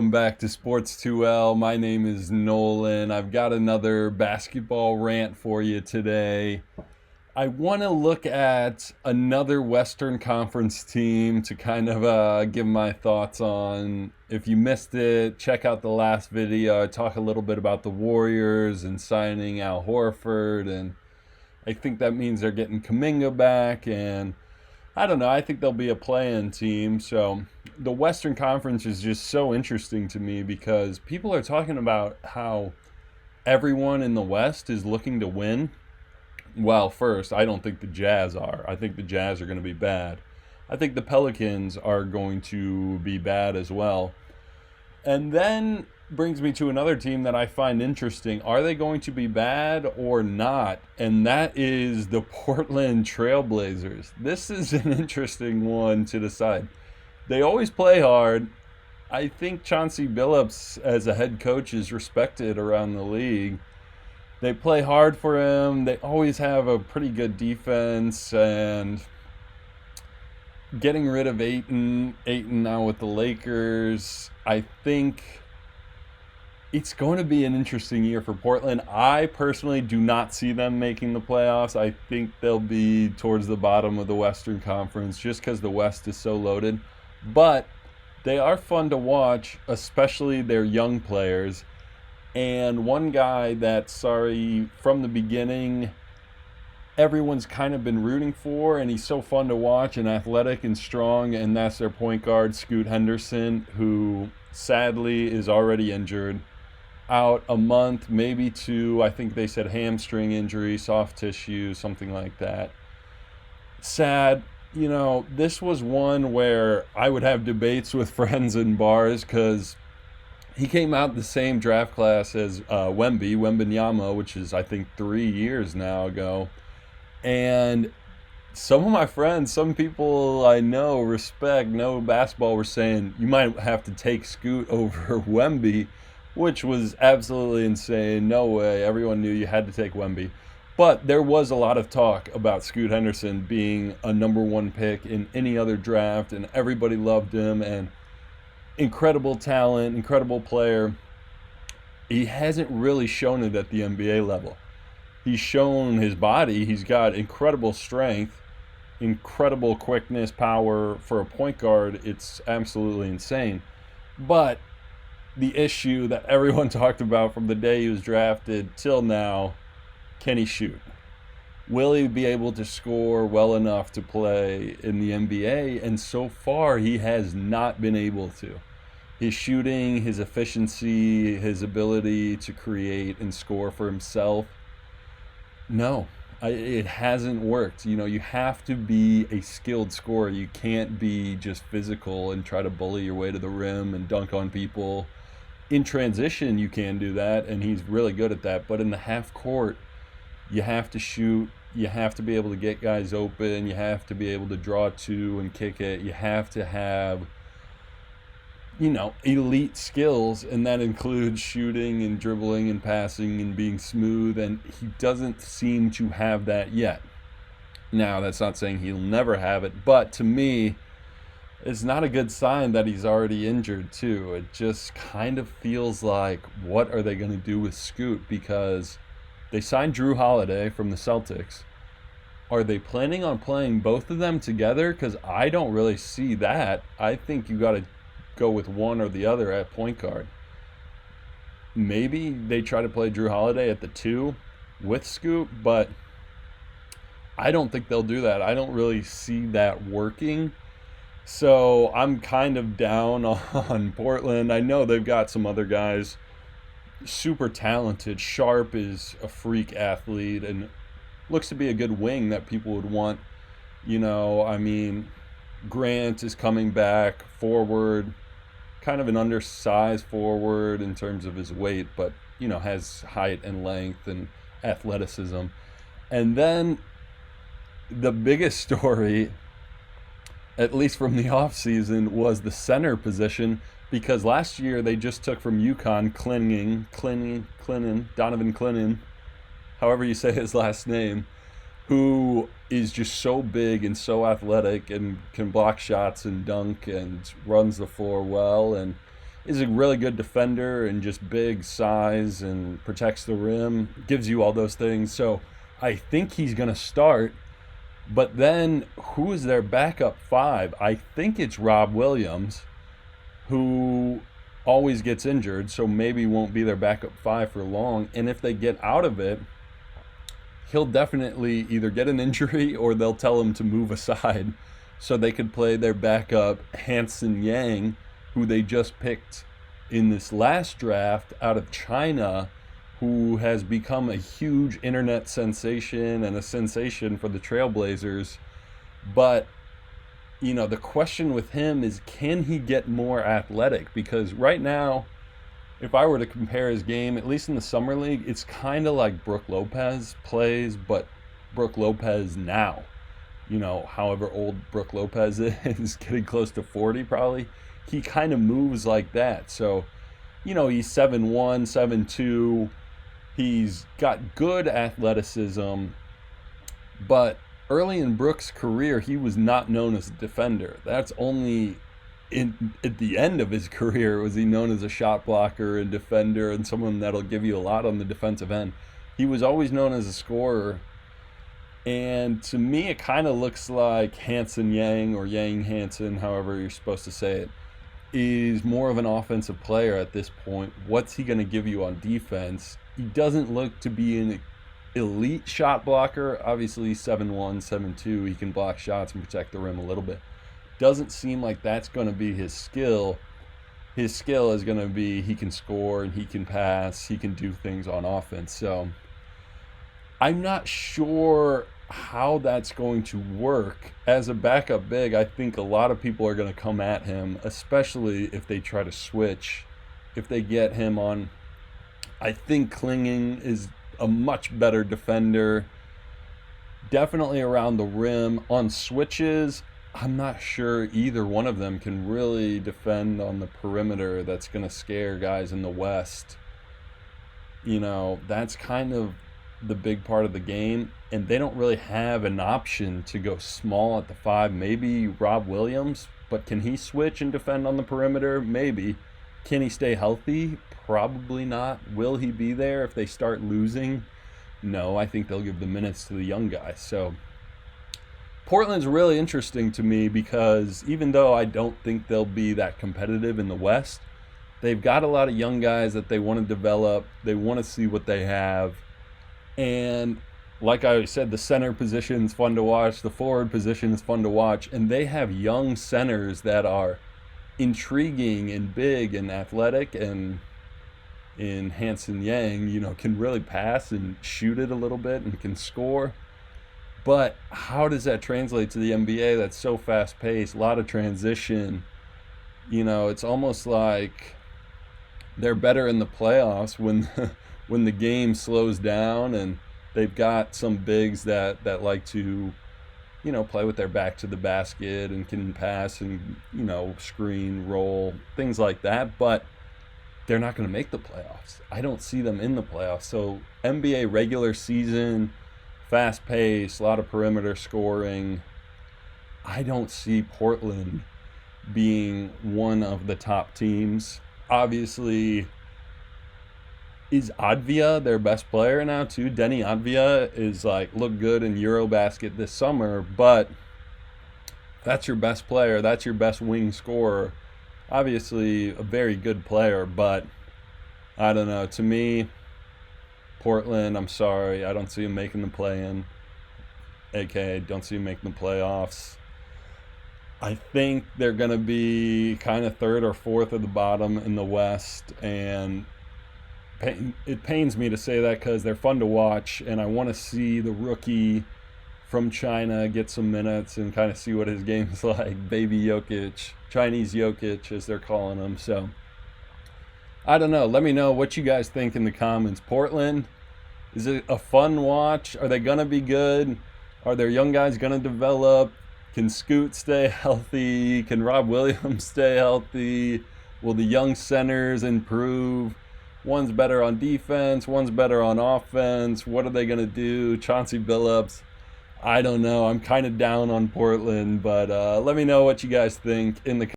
Welcome back to Sports 2L. My name is Nolan. I've got another basketball rant for you today. I want to look at another Western Conference team to kind of give my thoughts on. If you missed it, check out the last video. I talk a little bit about the Warriors and signing Al Horford, and I think that means they're getting Kuminga back, and I don't know. I think they'll be a play-in team. So the Western Conference is just so interesting to me because people are talking about how everyone in the West is looking to win. Well, first, I don't think the Jazz are. I think the Jazz are going to be bad. I think the Pelicans are going to be bad as well. And then brings me to another team that I find interesting. Are they going to be bad or not? And that is the Portland Trailblazers. This is an interesting one to decide. They always play hard. I think Chauncey Billups as a head coach is respected around the league. They play hard for him. They always have a pretty good defense, and getting rid of Ayton now with the Lakers, I think it's going to be an interesting year for Portland. I personally do not see them making the playoffs. I think they'll be towards the bottom of the Western Conference just because the West is so loaded. But they are fun to watch, especially their young players. And one guy that, from the beginning, everyone's kind of been rooting for, and he's so fun to watch and athletic and strong, and that's their point guard, Scoot Henderson, who sadly is already injured. Out a month, maybe two. I think they said hamstring injury, soft tissue, something like that. Sad. You know, this was one where I would have debates with friends in bars because he came out the same draft class as Wembenyama, which is, I think, 3 years now ago. And some of my friends, some people I know basketball, were saying you might have to take Scoot over Wemby, which was absolutely insane. No way. Everyone knew you had to take Wemby. But there was a lot of talk about Scoot Henderson being a number one pick in any other draft, and everybody loved him, and incredible talent, incredible player. He hasn't really shown it at the NBA level. He's shown his body. He's got incredible strength, incredible quickness, power. For a point guard, it's absolutely insane. But the issue that everyone talked about from the day he was drafted till now, can he shoot? Will he be able to score well enough to play in the NBA? And so far, he has not been able to. His shooting, his efficiency, his ability to create and score for himself, no, it hasn't worked. You know, you have to be a skilled scorer. You can't be just physical and try to bully your way to the rim and dunk on people. In transition, you can do that, and he's really good at that. But in the half court, you have to shoot. You have to be able to get guys open. You have to be able to draw two and kick it. You have to have, elite skills, and that includes shooting and dribbling and passing and being smooth, and he doesn't seem to have that yet. Now, that's not saying he'll never have it, but to me, it's not a good sign that he's already injured, too. It just kind of feels like, what are they going to do with Scoot? Because they signed Drew Holiday from the Celtics. Are they planning on playing both of them together? Because I don't really see that. I think you got to go with one or the other at point guard. Maybe they try to play Drew Holiday at the 2 with Scoot, but I don't think they'll do that. I don't really see that working. So I'm kind of down on Portland. I know they've got some other guys super talented. Sharp is a freak athlete and looks to be a good wing that people would want. Grant is coming back, forward, kind of an undersized forward in terms of his weight, but has height and length and athleticism. And then the biggest story, at least from the offseason, was the center position, because last year they just took from UConn Donovan Clingan, however you say his last name, who is just so big and so athletic and can block shots and dunk and runs the floor well. And is a really good defender and just big size and protects the rim, gives you all those things. So I think he's going to start. But then who is their backup five? I think it's Rob Williams, who always gets injured, so maybe won't be their backup five for long. And if they get out of it, he'll definitely either get an injury or they'll tell him to move aside so they could play their backup Hansen Yang, who they just picked in this last draft out of China, who has become a huge internet sensation and a sensation for the Trailblazers. But, you know, the question with him is, can he get more athletic? Because right now, if I were to compare his game, at least in the Summer League, it's kind of like Brook Lopez plays, but Brook Lopez now. You know, however old Brook Lopez is, getting close to 40 probably, he kind of moves like that. So, you know, he's 7'1", 7'2". He's got good athleticism, but early in Brook's career, he was not known as a defender. That's only at the end of his career was he known as a shot blocker and defender and someone that'll give you a lot on the defensive end. He was always known as a scorer. And to me, it kind of looks like Hansen Yang, or Yang Hansen, however you're supposed to say it, is more of an offensive player at this point. What's he going to give you on defense? He doesn't look to be an elite shot blocker. Obviously, 7'1", 7'2", he can block shots and protect the rim a little bit. Doesn't seem like that's going to be his skill. His skill is going to be he can score and he can pass. He can do things on offense. So I'm not sure how that's going to work. As a backup big, I think a lot of people are going to come at him, especially if they try to switch. If they get him on, I think Clingan is a much better defender. Definitely around the rim. On switches, I'm not sure either one of them can really defend on the perimeter. That's going to scare guys in the West. You know, that's kind of the big part of the game, and they don't really have an option to go small at the five. Maybe Rob Williams, but can he switch and defend on the perimeter? Maybe. Can he stay healthy? Probably not. Will he be there if they start losing? No, I think they'll give the minutes to the young guys. So Portland's really interesting to me because even though I don't think they'll be that competitive in the West, they've got a lot of young guys that they want to develop. They want to see what they have. And like I said, the center position is fun to watch. The forward position is fun to watch. And they have young centers that are intriguing and big and athletic. And in Hansen Yang, you know, can really pass and shoot it a little bit and can score. But how does that translate to the NBA that's so fast-paced, a lot of transition? You know, it's almost like they're better in the playoffs when the game slows down and they've got some bigs that like to, you know, play with their back to the basket and can pass and, you know, screen, roll, things like that. But they're not going to make the playoffs. I don't see them in the playoffs. So NBA regular season, fast pace, a lot of perimeter scoring. I don't see Portland being one of the top teams. Obviously, is Advia their best player now too? Denny Advia is like looked good in Eurobasket this summer, but that's your best player. That's your best wing scorer. Obviously a very good player, but I don't know. To me, Portland, I'm sorry, I don't see him making the play-in. AKA, don't see him making the playoffs. I think they're going to be kind of third or fourth at the bottom in the West, and it pains me to say that because they're fun to watch, and I want to see the rookie from China get some minutes and kind of see what his game is like. Baby Jokic, Chinese Jokic, as they're calling him. So, I don't know. Let me know what you guys think in the comments. Portland, is it a fun watch? Are they going to be good? Are their young guys going to develop? Can Scoot stay healthy? Can Rob Williams stay healthy? Will the young centers improve? One's better on defense. One's better on offense. What are they going to do? Chauncey Billups. I don't know. I'm kind of down on Portland, but let me know what you guys think in the comments.